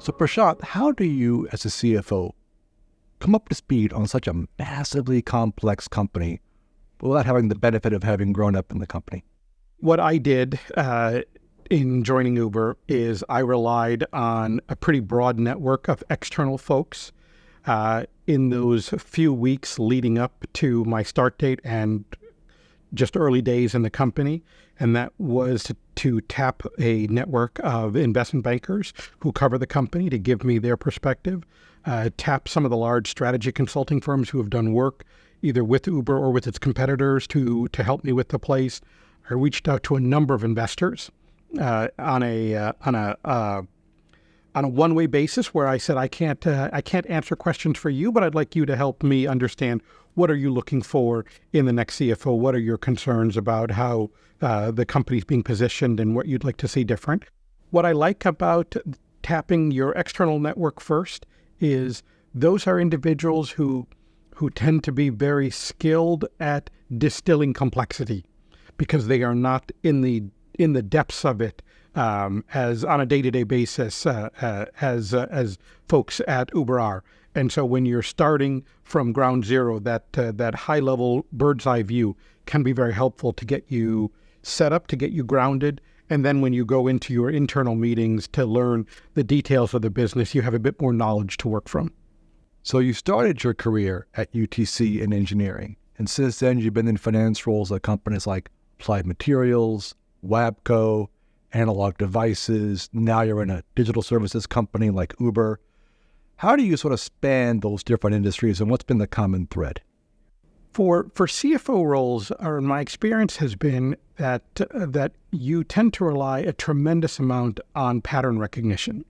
So Prashanth, how do you, as a CFO, come up to speed on such a massively complex company without having the benefit of having grown up in the company? What I did in joining Uber is I relied on a pretty broad network of external folks in those few weeks leading up to my start date and just early days in the company. And that was to tap a network of investment bankers who cover the company to give me their perspective, tap some of the large strategy consulting firms who have done work either with Uber or with its competitors to help me with the place. I reached out to a number of investors on a one-way basis where I said, I can't answer questions for you, but I'd like you to help me understand what are you looking for in the next CFO? What are your concerns about how the company's being positioned and what you'd like to see different? What I like about tapping your external network first is those are individuals who tend to be very skilled at distilling complexity because they are not in the depths of it as on a day-to-day basis as folks at Uber are. And so when you're starting from ground zero, that high-level bird's-eye view can be very helpful to get you set up, to get you grounded. And then when you go into your internal meetings to learn the details of the business, you have a bit more knowledge to work from. So you started your career at UTC in engineering, and since then you've been in finance roles at companies like Applied Materials, Wabco, Analog Devices. Now you're in a digital services company like Uber. How do you sort of span those different industries, and what's been the common thread? For CFO roles, my experience has been that you tend to rely a tremendous amount on pattern recognition.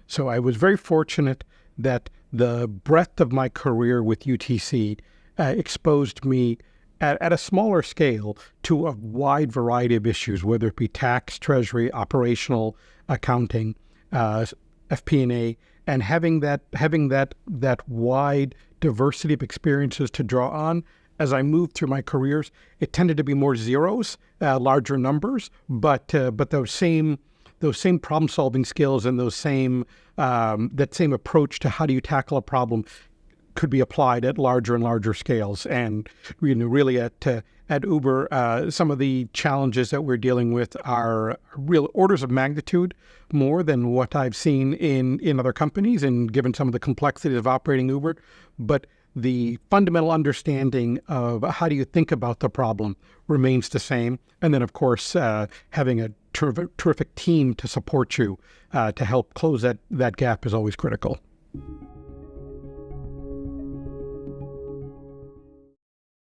So I was very fortunate that the breadth of my career with UTC exposed me at a smaller scale to a wide variety of issues, whether it be tax, treasury, operational, accounting, FP&A, and having that wide diversity of experiences to draw on. As I moved through my careers, it tended to be more zeros, larger numbers, but those same problem-solving skills and that same approach to how do you tackle a problem could be applied at larger and larger scales. And really at Uber, some of the challenges that we're dealing with are real orders of magnitude more than what I've seen in other companies, and given some of the complexities of operating Uber. But the fundamental understanding of how do you think about the problem remains the same. And then, of course, having a terrific team to support you to help close that gap is always critical.